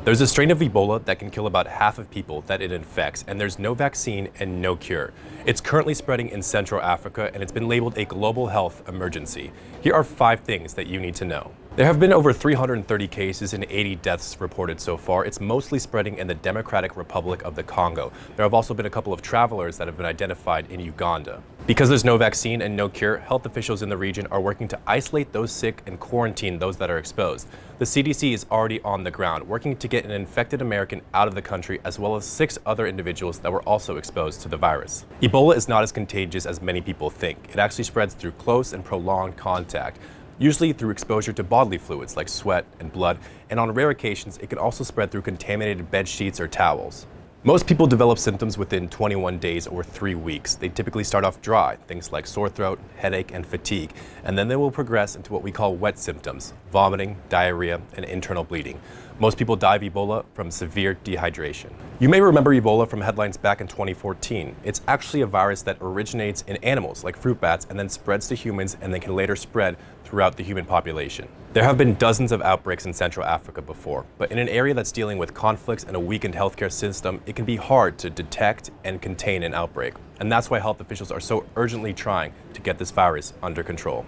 There's a strain of Ebola that can kill about half of people that it infects, and there's no vaccine and no cure. It's currently spreading in Central Africa, and it's been labeled a global health emergency. Here are 5 things that you need to know. There have been over 330 cases and 80 deaths reported so far. It's mostly spreading in the Democratic Republic of the Congo. There have also been a couple of travelers that have been identified in Uganda. Because there's no vaccine and no cure, health officials in the region are working to isolate those sick and quarantine those that are exposed. The CDC is already on the ground, working to get an infected American out of the country, as well as 6 other individuals that were also exposed to the virus. Ebola is not as contagious as many people think. It actually spreads through close and prolonged contact, usually through exposure to bodily fluids like sweat and blood, and on rare occasions, it can also spread through contaminated bed sheets or towels. Most people develop symptoms within 21 days or 3 weeks. They typically start off dry, things like sore throat, headache, and fatigue, and then they will progress into what we call wet symptoms: vomiting, diarrhea, and internal bleeding. Most people die of Ebola from severe dehydration. You may remember Ebola from headlines back in 2014. It's actually a virus that originates in animals like fruit bats and then spreads to humans and then can later spread throughout the human population. There have been dozens of outbreaks in Central Africa before, but in an area that's dealing with conflicts and a weakened healthcare system, it can be hard to detect and contain an outbreak. And that's why health officials are so urgently trying to get this virus under control.